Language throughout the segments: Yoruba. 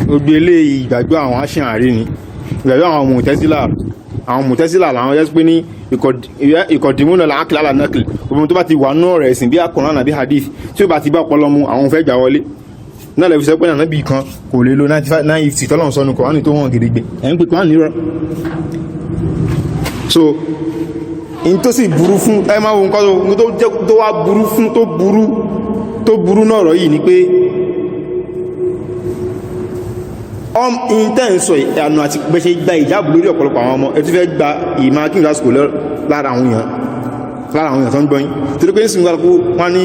gbogbo eléyìí ìgbàgbọ́ àwọn Ash'ari ni ìgbàgbọ́ àwọn Mu'tazila làwọn jẹ́ pé ní ìkọ̀dìmúnà làákìlá lànákìlì gbogbo tó bá ti wà náà rẹ̀ sìn bí Al-Qur'an àbí hadith tí ó bá ti bá ọpọlọ mu àwọn fẹ́ gbà wọlé náà lẹ́fi sọ pé nàbí kan kò lè lo 950 tọ́lọ̀ sọ́nù Kùránì tó hàn gidigbe ẹ̀ ń pè Kùránì nírọ̀. So in tó sì burú fún ẹ máa wo nǹkan tó wá burú fún tó burú náà rọ̀ yìí ni pé intenso ìyànà àti bẹ́ṣe gba ìjáàbù lórí ọ̀pọ̀lọpọ̀ àwọn ọmọ ẹ ti fẹ́ gba ìmá kí n lásìkò lára àwọn èèyàn tó ń gbọ́yìn torí pé ń sin gbárùkú wọ́n ní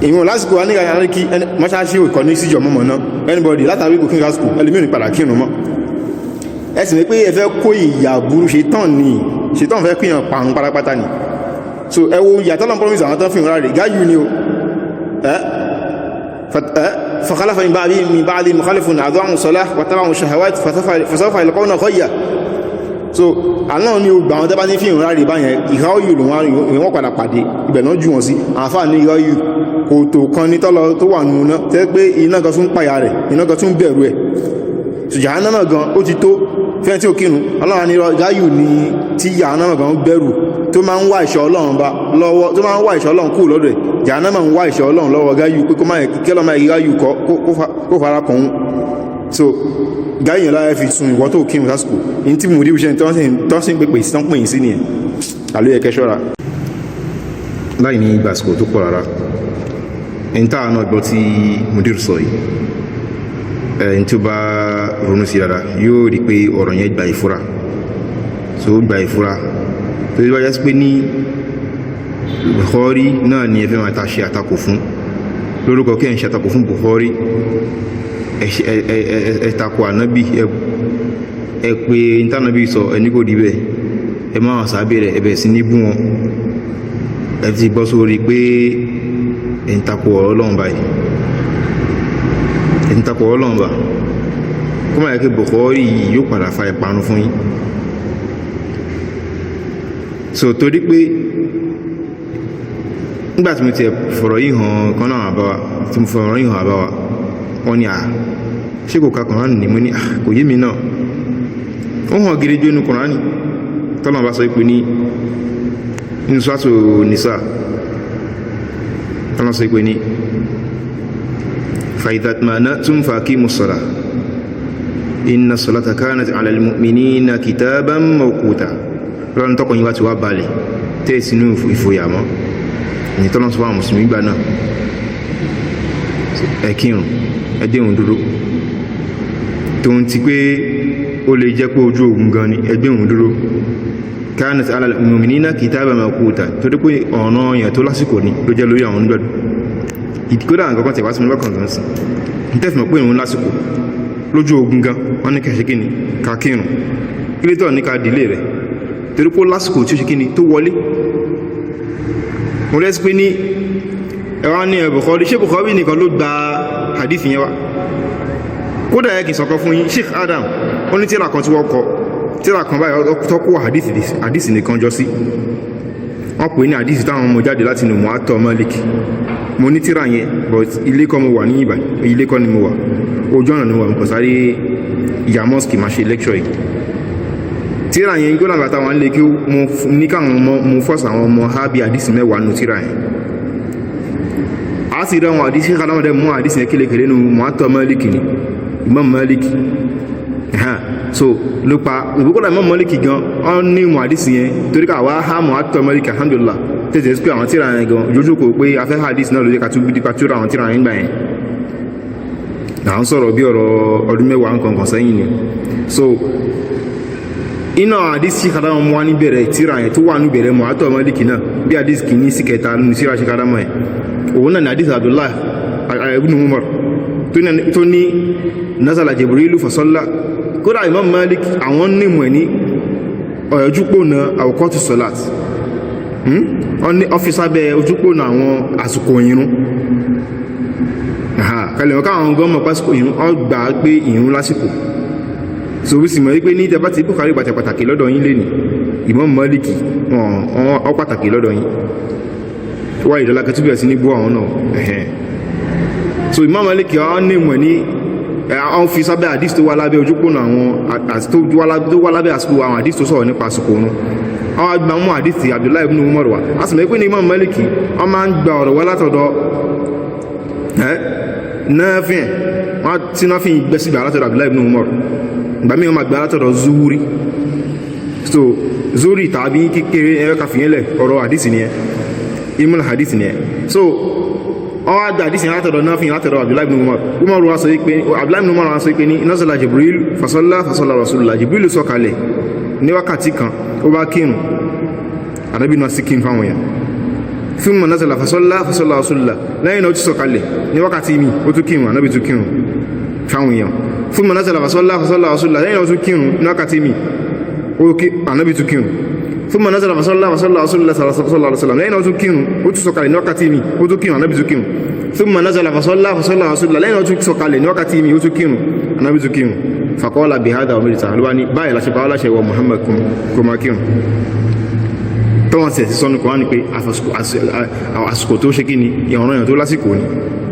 ìwọ̀n lásìkò wá ní ìyànà kí mọ́ṣáṣí ìkọ̀ ní síjọ mọ́mọ́ náà anybody látàrí kò kí n lásìkò ẹlòmíràn padà kírun mọ́ ẹ sì ní pé ẹ fẹ́ kó ìyà burú ṣetán fẹ́ kíyàn parun pátápátá ni so ẹ wo ìyà tọ́lọ́ promise àwọn tán fi ìrora rẹ̀ gáyù ni o فخلف من بعد مخالف أضاعوا الصلاة واتبعوا الشهوات فسوف يلقون غيا so Allah ni ó gbà wọn tẹ́ bá ní fi ìrora rẹ̀ báyẹn ìhọ́yù wọ́n padà pàdé ibẹ̀ náà jù wọ́n sí àǹfà ní ìhọ́yù kò tó kan ní tọ́lọ tó wà nù náà tẹ́ pé iná kan tún pàyà rẹ̀ iná kan tún bẹ̀rù ẹ̀ so jahannama gan ó ti tó fẹ́ tí ó kírun Allah ni ìhọ́yù ni tí jahannama gan bẹ̀rù tó máa ń wá ìṣọ́ Ọlọ́run bá lọ́wọ́ tó máa ń wá ìṣọ́ Ọlọ́run kú lọ́dọ̀ ẹ̀ jahannama ń wá ìṣọ́ Ọlọ́run lọ́wọ́ gáyù pé kó máa kẹ́lọ́ máa gáyù kó fara kàn so gáyù yẹn láyé fi sun ìwọ́ tó kírun lásìkò ní tí Mudeeru ṣe tó sì ń pèpè sí tán pèyìn sí nìyẹn àlóyè kẹ́ṣọ́ra láì ní ìgbàsíkò tó pọ̀ rárá ẹni táà náà gbọ́ tí Mudeeru sọ yìí ẹni tó bá ronú sí dáadáa yóò rí pé ọ̀rọ̀ yẹn gba ìfura so gba ìfura tó yẹ wáyé sí pé ní Bukhari náà ni ẹfẹ́ máa ta ṣe àtakò fún lórúkọ kí ẹ̀ ń ṣe àtakò fún Bukhari ẹ̀takò ànábì ẹ pé ìtànàbí sọ ẹni kò rí bẹ́ẹ̀ ẹ máa sàábẹ̀ rẹ̀ ẹbẹ̀ sí ní bú wọn ẹ ti bọ́ sórí pé ẹ̀ ń takò ọ̀rọ̀ Ọlọ́run báyìí ẹ̀ ń takò ọ̀rọ̀ Ọlọ́run bá kó máa yẹ kí Bukhari yóò padà fa ìparun fún yín so torí pé nígbàtí mo ti fọ̀rọ̀ yìí hàn kan náà àbáwá tí mo fọ̀rọ̀ yìí hàn àbáwá wọ́n ní ṣé kò ka Kùránì ní mo ní kò yé mi náà ó hàn gírí jó inú Kùránì tọ́lọ̀ bá sọ pé ní inú Suratu Nisa tọ́lọ̀ sọ pé ní fa idha tma'nantum faqimus salah inna as-salata kanat 'ala al-mu'minina kitaban mawquta lọ́nà tọ́kọ̀ yíwá ti wá balẹ̀ tẹ́ sínú ìfòyà mọ́ ní tọ́lọ́ sọ àwọn mùsùlùmí gbà náà ẹ̀kírùn ẹdẹ́hùn dúró tó ń ti pé ó lè jẹ́ pé ojú ogun gan ni ẹgbẹ́hùn dúró kanat 'ala al-mu'minina kitaban mawquta tó dé pé ọ̀nà yẹn tó lásìkò ní ló jẹ́ lórí àwọn onígbàdù ìdíkódà nǹkan kan tẹ̀wá sí mi lọ́kàn gan sí ní tẹ́fìmọ̀ pé ìrún lásìkò lójú ogun gan wọ́n ní kẹ́ṣe kí ni ká kírùn kílé tọ́ ní ká dìlé rẹ̀ torí pé lásìkò tí ó ṣe kí ni tó wọlé mo lẹ́sí pé ní ẹwà ní Bukhari ṣe Bukhari nìkan ló gba hadith yẹn wá kódà yẹ kì sọ̀kan fún yín Sheikh Adam ó ní tíra kan tí wọ́n kọ tíra kan báyìí tọ́kù hadith nìkan jọ sí wọ́n pè ní hadith táwọn ọmọ jáde láti nù Muwatta Malik mo ní tíra yẹn but ilé kọ́ mo wà ní ìbà ilé kọ́ ni mo wà ojú ọ̀nà ni mo wà mo kọ̀ sáré ìyá mosque máa ṣe lecture yìí tíra yẹn gbọ́nà bàtà wọn lè kí mo ní káwọn ọmọ mo fọ́sà àwọn ọmọ ha bí àdísì mẹ́wàá nù tíra yẹn a sì rẹ̀ wọn àdísì kalamọ́dẹ̀ mú àdísì yẹn kélékèlé nù Muwatta Malik ni Imam Malik so ló pa ìbúkọ́lá Imam Malik gan ọ́n ní mú àdísì yẹn torí ká wá ha Muwatta Malik alhamdulillah tẹ́tẹ́ sí pé àwọn tíra yẹn gan jójú kò pé afẹ́ àdísì náà ló jẹ́ ká tún bí pàtúrà àwọn tíra yẹn gbà yẹn à ń sọ̀rọ̀ bí ọ̀rọ̀ ọdún mẹ́wàá nǹkan sẹ́yìn ni so iná àdísì kàdámọ̀ mú wá ní bẹ̀rẹ̀ tíra yẹn tó wà ní bẹ̀rẹ̀ Muwatta Malik náà bí àdísì kìíní sí kẹta nínú síra ṣe kàdámọ̀ ẹ̀ òun náà ní àdísì Abdullah ibn Umar tó ní nazala Jibrilu fasalla kódà Imam Malik àwọn nímọ̀ ní ojúpònà awqatu salat wọ́n ní ọ́fíìsà bẹ́ ojúpònà àwọn àsìkò ìrun kalẹ̀ wọn káwọn gọ́ọ̀mọ̀ pásìkò ìrun ọ gbà pé ìrun lásìkò so bí sì mọ̀ wípé ní ìjẹba ti Bukhari pàtàkì lọ́dọ̀ yín lé ní Imam Malik ọ pàtàkì lọ́dọ̀ yín wá ìdọ́lá kẹtùbẹ̀ sí ní bú àwọn náà so Imam Malik ọ ní ìmọ̀ ní àwọn fi sábẹ́ àdìs tó wá lábẹ́ ojúpọ̀nà àwọn tó wá lábẹ́ àsìkò àwọn àdìs tó sọ̀rọ̀ nípa àsìkò òun àwọn àgbà mú àdìs tí Abdullahi ibn Umar wá a sì mọ̀ pé ní Imam Maliki wọ́n máa ń gba ọ̀rọ̀ wá látọ̀dọ̀ Nafi' wọ́n tí Nafi gbẹ́sìgbà látọ̀dọ̀ Abdullahi ibn Umar ìgbà míì wọ́n máa gbà látọ̀dọ̀ Zuhri so Zuhri tàbí kékeré ẹ̀rọ kàfihànlẹ̀ ọ̀rọ̀ àdìs ni ẹ ilmul hadith ni ẹ so ọwọ́ àgbà àdìs yẹn látọ̀dọ̀ Nafi látọ̀dọ̀ Abdullahi ibn Umar Abdullahi ibn Umar wá sọ pé ní nazala Jibril fasalla Rasulullah Jibril sọ̀kalẹ̀ ní wákàtí kan ó bá kírun Ànábì náà sí kírun fáwọn èèyàn thumma nazala fasalla Rasulullah lẹ́yìn náà ó ti sọ̀kalẹ̀ ní wákàtí mi ó tún kírun Ànábì tún kírun fáwọn èèyàn thumma nazala fasalla Rasulullah lẹ́yìn náà ó tún kírun ní wákàtí mi Ànábì tún kírun thumma nazala fasalla Rasulullah sallallahu alaihi wasallam lẹ́yìn náà ó tún kírun ó tún sọ̀kalẹ̀ ní wákàtí mi ó tún kírun Ànábì tún kírun thumma nazala fasalla Rasulullah lẹ́yìn náà ó tún sọ̀kalẹ̀ ní wákàtí mi ó tún kírun Ànábì tún kírun faqala bihadha umirta ló wá ní báyìí láṣẹ pa aláṣẹ wọ Muhammad kò máa kírun tó wọ́n sì sọ́nù kọ́ wá ní pé àsìkò tó ṣe kí ni ìrànràn èèyàn tó lásìkò ní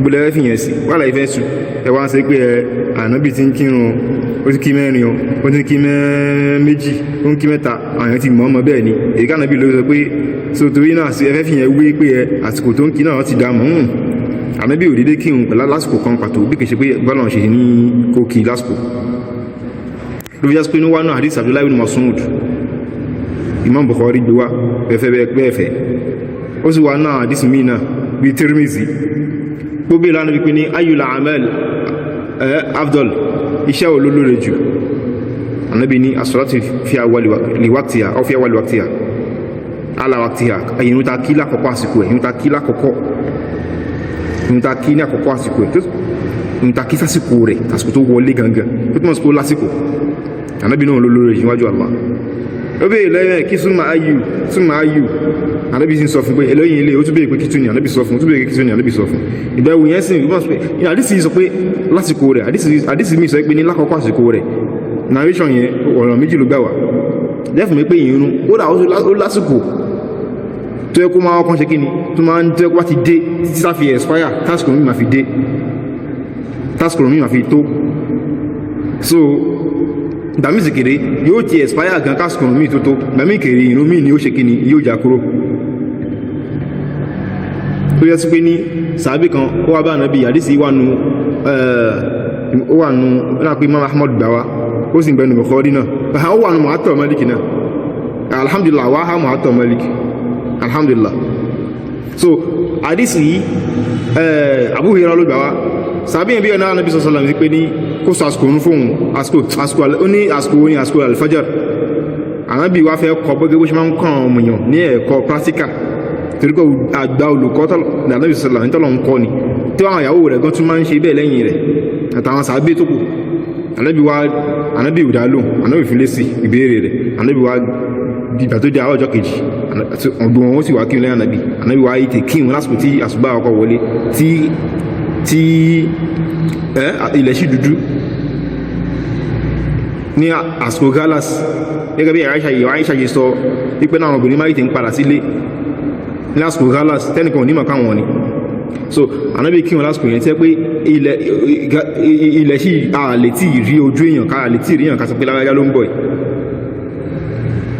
gbọ́lẹ̀ rẹ̀ fìyàn sí wà láì fẹ́ sùn ẹ wá ń ṣe pé Ànábì ti ń kírun ó ti kí mẹ́rin ó ti kí méjì ó ń kí mẹ́ta àwọn ti mọ̀ ọmọ bẹ́ẹ̀ ni èyí ká Ànábì ló sọ pé so torí náà ẹ fẹ́ fìyàn wé pé àsìkò tó ń kí náà ti dá mọ́ Ànábì ò dédé kírun pẹ̀lú lásìkò kan pàtó bí kì í ṣe pé bọ́lọ̀ ṣe ní kó kí lásìkò ló fi jásí pé ní wá náà hadith Abdullahi ibn Mas'ud Imam Bukhari gbé wá bẹ́ẹ̀fẹ́ ó sì wá náà hadith míì náà bí Tirmizi gbogbo ìlànà wípé ní ayyul a'mal afdal iṣẹ́ olólórí jù Ànábì ní as-salatu fi awwali waqtiha aw fi awwali waqtiha ala waqtiha ẹ̀yìn ta kí lákọ̀ọ́kọ́ àsìkò ẹ̀yìn ta kí lákọ̀ọ́kọ́ ìta kí ní àkọ́kọ́ àsìkò ẹ̀ ìta kí sásìkò rẹ̀ àsìkò tó wọlé gangan tó túnmọ̀ sí kó lásìkò Ànábì náà ló lórí ìwájú Allah ó bèèrè lẹ́yìn kí súnmọ̀ ayù Ànábì sì sọ fún pé ẹlẹ́yìn ilé ó tún bèèrè pé kí tún ní Ànábì sọ fún ó tún bèèrè kí tún ní Ànábì sọ fún ìgbà ìwò yẹn sì àdísì sọ pé lásìkò rẹ̀ àdísì mi sọ pé ní lákọ̀ọ́kọ́ àsìkò rẹ̀ narration yẹn ọ̀rọ̀ méjì ló gbà wá jẹ́fùn mi pé ìrun ó dà ó lásìkò tó yẹ kó máa ọkàn ṣe kí ni tó máa ń tẹ́ wá ti dé títí sáfi expire tásìkò mi ma fi dé tásìkò mi ma fi tó so ìgbàmí sì kéré yóò ti expire gan tásìkò mi tó tó ìgbàmí kéré ìrun mi ni ó ṣe kí ni yóò jà kúrò tó yẹ sí pé ní sàábì kan ó wá bá Ànábì àdísì ó wà nù náà pé Imam Ahmad gbà wá ó sì ń bẹnu Bukhari náà ó wà nù Mu'atta Malik náà alhamdulillah wá ha Mu'atta Malik alhamdulillah so hadisi yìí Abu Hurairah ló gbà wá sàbíyàn bí ọ̀nà Ànábì sallallahu alaihi wasallam pé ní kó sọ àsìkò ń fóun àsìkò alfajar Ànábì wá fẹ́ kọ bọ́gẹ́ bó ṣe máa ń kọ́ ọmọ èèyàn ní ẹ̀kọ́ practical torí kọ́ àgbà olùkọ́ Ànábì sallallahu alaihi wasallam tọ́lọ̀ ń kọ́ ni tí àwọn ìyàwó rẹ̀ gan tún máa ń ṣe bẹ́ẹ̀ lẹ́yìn rẹ̀ àtàwọn sàbí tó kù Ànábì ìdá lóhùn Ànábì fi lé sí ìbéèrè rẹ̀ Ànábì wá ìgbà tó di àwọn ọjọ́ kejì ọdún wọn sì wá kí lẹ́yìn Ànábì wá ìtẹ̀ kí wọn lásìkò tí àsùbá ọkọ̀ wọlé tí ilẹ̀ sí dúdú ní àsìkò galas gẹ́gẹ́ bí Àìṣà yìí sọ wípé náà obìnrin máa ìtẹ̀ ń padà sílé ní àsìkò galas tẹ́nìkan onímọ̀ káwọn ni so Ànábì kí wọn lásìkò yẹn tẹ́ pé ilẹ̀ sí àlè tí rí ojú èèyàn ká àlè tí rí èèyàn ká sọ pé lágbájá ló ń bọ̀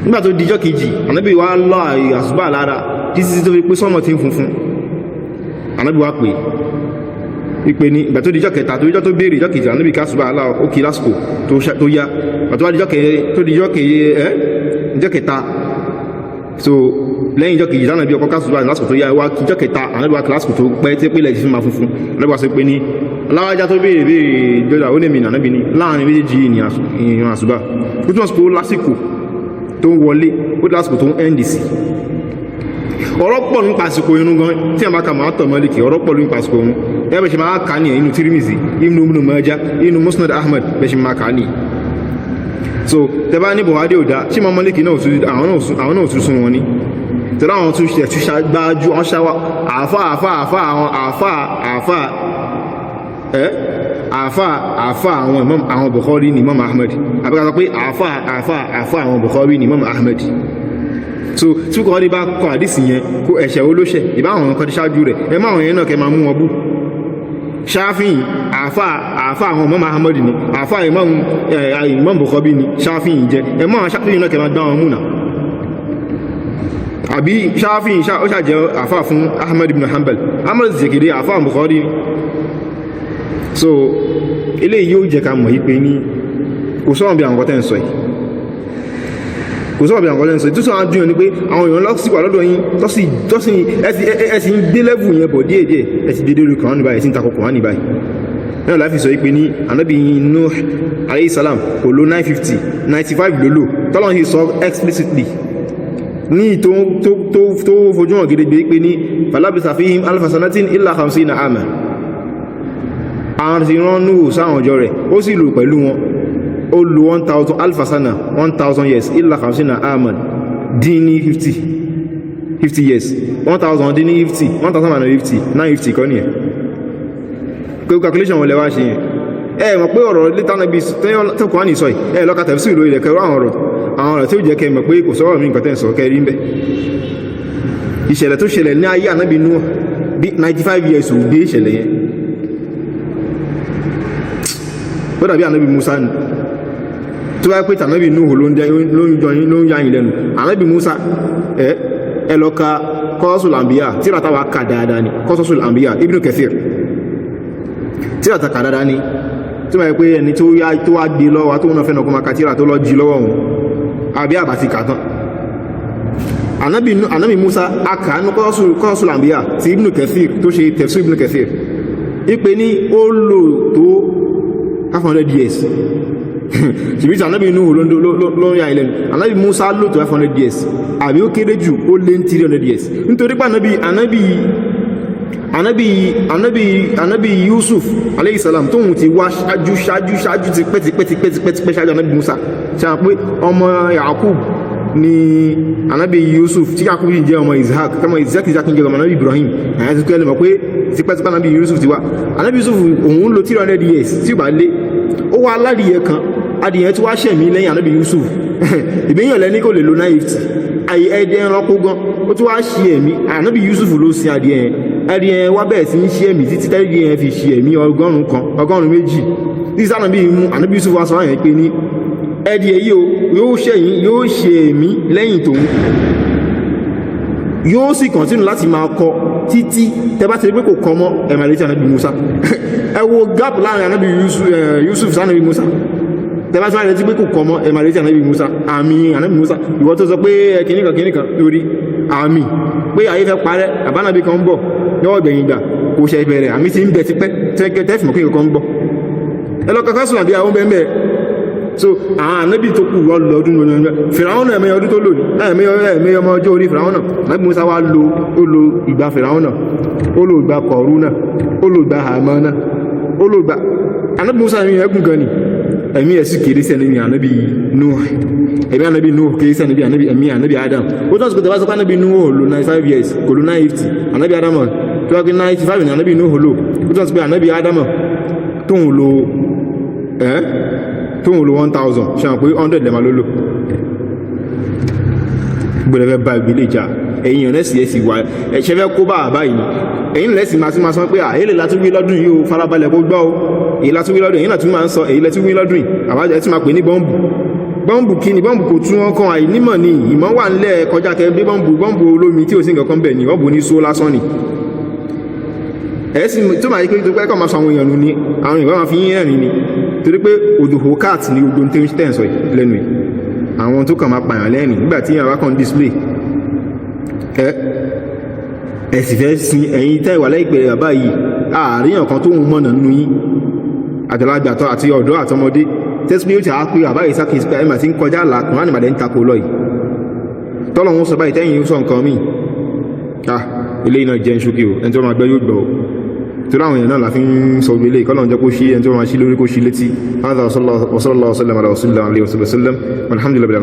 nígbà tó dijọ́ kejì Ànábì wá lọ àsùbá lára títí tó fi pé sọ́mọ̀ tí ń funfun Ànábì wá pè ìpè ní ìgbà tó dijọ́ kẹta tó dijọ́ tó béèrè ìjọ́ kejì Ànábì ká àsùbá lára ó kí lásìkò tó yá àti wá dijọ́ kẹta so lẹ́yìn ìjọ́ kejì Ànábì ọkọ̀ ká àsùbá lásìkò tó yá wá ìjọ́ kẹta Ànábì wá lásìkò tó pẹ́ tí pé lẹ́yìn fi máa funfun Ànábì wá sọ pé ní aláwájá tó béèrè jọjà ó lè mìíràn Ànábì ní láàrin méjèèjì ìrìn àsùbá ó túnmọ̀ sí pé ó lásìkò tó ń wọlé ó lásìkò tó ń ẹ́ndì sí ọ̀rọ̀ pọ̀ nípa àsìkò irun gan tí a bá ka Mu'atta Maliki ọ̀rọ̀ pọ̀ nípa àsìkò irun ẹgbẹ́ ṣe máa kà ní inú Tirmizi inú Ibn Majah inú Musnad Ahmad bẹ́ ṣe máa kà ní so tẹbá ní Buhari ò dá ṣí ma Maliki náà àwọn náà tún sún wọn ní tẹ́lá àwọn tún ṣe ẹ̀túṣà gbájú ọ́n ṣáwá àfá àwọn Bukhari ni Imam Ahmad àbíkà pé àfá àwọn Bukhari ni Imam Ahmad so tí kò rí bá kọ àdísì yẹn kó ẹ̀ṣẹ̀ olóṣẹ̀ ìbá àwọn kan ṣáájú rẹ̀ ẹ máa wọn yẹn náà kẹ máa mú wọn bú Shafi àfà àwọn Imam Ahmad ni àfà Imam Bukhari ni Shafi jẹ́ ẹ mọ́ Shafi náà kẹma dán ọmú náà àbí Shafi ó ṣàjẹ́ àfà fún Ahmad ibn Hanbal Ahmad zikiri àfà Bukhari ni so ilé yóò jẹ́ ká mọ̀ yí pé ní kò sọ́wọ́n bí àwọn kọ́tẹ́ ń sọ yìí kò sọ́wọ́n bí àwọn kọ́tẹ́ ń sọ yìí tó sọ́wọ́n dúnyàn ní pé àwọn èèyàn lọ́sí wà lọ́dọ̀ yín tọ́sí ẹ̀sìn dé lẹ́bù yẹn bọ̀ díẹ̀díẹ̀ ẹ̀sìn dédé orí kan ní báyìí ẹ̀sìn takọ̀kọ̀ wá ní báyìí náà láfi sọ pé ní Ànábì Nuh alayhi salam kò lo 950 95 lólò tọ́lọ́n sì sọ explicitly ní tó fojú hàn gẹ́gẹ́ pé ní falabisa fihim alfa sanatin illa 50 ama àwọn ti rán Nuh sáwọn ọjọ́ rẹ̀ ó sì lò pẹ̀lú wọn ó lo 1000 alfasana 1000 years illa 50 ama dín ní 50 years 1000 dín ní 50 1050 950 kọ́ nìyẹn pé calculation wọlé wá ṣe yẹn mọ̀ pé ọ̀rọ̀ létà náà bí tẹ́kọ̀ọ́ ní sọ yìí lọ́ka tẹ̀sí ìlú ilẹ̀ kẹrọ àwọn ọ̀rọ̀ tí ó jẹ́ kẹ́ mọ̀ pé kò sọ́rọ̀ mi nǹkan tẹ́ ń sọ kẹrí ń bẹ̀ ìṣẹ̀lẹ̀ tó ṣẹlẹ̀ ní ayé Ànábì Nuh bí 95 years ò dé ìṣẹ̀lẹ̀ yẹn ó dàbí Ànábì Musa ni tó bá pé tànábì Nuh ló ń yáyìn lẹ́nu Ànábì Musa ẹ lọ ka Qasasul Anbiya tíra táwa kà dáadáa ni Qasasul Anbiya Ibn Kathir tíra ta kà dáadáa ni tí wọ́n yẹ pé ẹni tó wá gbé lọ́wọ́ tó wọ́n fẹ́ nà kó máa ka tíra tó lọ jí lọ́wọ́ wọn àbí àbàtì kà tán Ànábì Musa aka ní Qasasul Anbiya ti Ibn Kathir tó ṣe tafsir Ibn Kathir ipe ní ó lò tó 500 years ṣìbítà Ànábì Nuh ló ń ya ilẹ̀ Ànábì Musa lò tó 500 years àbí ó kéré jù ó lé 300 years nítorí pé Ànábì Yusuf alayhi salam tóhun ti wá ṣáájú ti pẹ́ ṣáájú Ànábì Musa ṣáà pé ọmọ Yakub ni Ànábì Yusuf tí Yakub jẹ́ ọmọ Ishaq tọmọ Ishaq jẹ́ ọmọ Ànábì Ibrahim àyà ti kẹ́lẹ̀ mọ̀ pé tipẹ́tipẹ́ Ànábì Yusuf ti wá Ànábì Yusuf òun lò 300 years tí ó bá lé ó wá aládìyẹ kan adìyẹ tí wá ṣẹ̀mí lẹ́yìn Ànábì Yusuf ìbíyàn lẹ́ní kò lè lo 950 ayé ẹ̀dẹ̀ ẹranko gan ó tí wá ṣe ẹ̀mí Ànábì Yusuf ló sin adìyẹ wá bẹ̀rẹ̀ sí ń ṣe ẹ̀mí títí tẹ́lẹ̀ yẹn fi ṣe ẹ̀mí ọgọ́rùn méjì tí sànàbí mú Ànábì Yusuf wá sọ wáyẹn pé ní ẹ̀dìyẹ yóò ṣẹ̀yìn yóò ṣe ẹ̀mí lẹ́yìn tòun yóò sì kọ̀ntínú láti máa kọ títí tẹbá ti rí pé kò kọ mọ́ ẹ̀mà létí Ànábì Musa ẹ wo gap láàrin Ànábì Yusuf sí Ànábì Musa tẹbá tí wọ́n rẹ̀ tí pé kò kọ mọ́ ẹ̀mà létí Ànábì Musa àmì Ànábì Musa ìwọ tó sọ pé kìnnìkan lórí àmì pé ayé fẹ́ parẹ́ àbánàbí kan ń bọ̀ lọ́wọ́ gbẹ̀yìn ìgbà kò ṣe ìbẹ̀rẹ̀ àmì ti ń bẹ̀ ti pẹ́ tẹ́fìmọ̀ kí nǹkan ń bọ̀ ẹ lọ kankan sùn àbí àwọn bẹ́ẹ̀ so àwọn Ànábì tó kù wọ́n lọ́dún lónìí Fìràwọ́nà ẹ̀mẹ́yọ ọdún tó lò ní ẹ̀mẹ́yọ ọmọ ọjọ́ orí Fìràwọ́nà Ànábì Musa wá ó lo ìgbà Fìràwọ́nà ó lo ìgbà Kọ̀rúnà ó lo ìgbà Hàmánà ó lo ìgbà Ànábì Musa ní ẹkùn gan ni ẹ̀mí ẹ̀sì kéré sí ẹni Ànábì Nuh ẹ̀mí Ànábì Nuh kéré sí ẹ̀mí Ànábì Adam ó tọ́ sí pé tẹ́wàá sọ pé Ànábì Nuh lo 95 years kò lo 950 Ànábì Adam tó wá pé 95 ní Ànábì Nuh lo ó tọ́ sí pé Ànábì Adam tóun lo 1000 ṣe hàn pé 100 lẹ́mà ló lò gbọ́dẹ̀fẹ́ bá ìgbìlẹ̀ ìjà ẹ̀yìn ọ̀nẹ́sì ẹ̀sì wà ẹ̀ṣẹ́fẹ́ kó bá àbáyìí ẹ̀yìn lẹ́sì máa sí máa sọ pé àyílẹ̀ látúwí lọ́dún yìí ó farabalẹ̀ kó gbọ́ èyí látúwí lọ́dún èyí látúwí máa ń sọ èyí látúwí lọ́dún yìí àbájẹ́ tí máa pè ní bọ́ǹbù kí ni bọ́ǹbù kò tún wọn kan àìnímọ̀ ni ìmọ̀ wà nílẹ̀ kọjá kẹ bí bọ́ǹbù olómi tí ò sí nǹkan kan bẹ̀ ni bọ́ǹbù ní só lásán ni ẹ̀ẹ́sì tó máa yí pé tó pẹ́ kọ́ máa sọ àwọn èèyàn nù ni àwọn èèyàn máa fi yín ẹ̀rìn ni torí pé òdòhò cat ní gbogbo tí ń tẹ́ǹsọ̀ lẹ́nu ẹ̀ àwọn tó kàn máa pààyàn lẹ́rìn nígbàtí àwọn kan display ẹ̀sì fẹ́ sin ẹ̀yin tẹ́ ìwà lẹ́ìpẹ̀ bàbá yìí àáríyàn kan tó ń mọ̀nà nínú yín àjọlágbà àti ọ̀dọ́ àtọmọdé tẹ́sí ó ti á pé bàbá yìí sákèsí pé ẹ̀mà tí ń kọjá àlàkùn láti màdẹ́ ń takò lọ yìí tọ́lọ̀ wọn sọ báyìí tẹ́yìn sọ nǹkan míì ilé iná jẹ́ ń ṣókè o ẹni tó máa gbẹ́ yóò gbọ́ torí àwọn èèyàn náà láfi ń sọ ilé ìkọlọ̀ jẹ́ kó ṣí ẹni tó máa ṣí lórí kó ṣí létí hádà wa sallallahu wa sallam ala rasulillah alayhi wa sallam alhamdulillah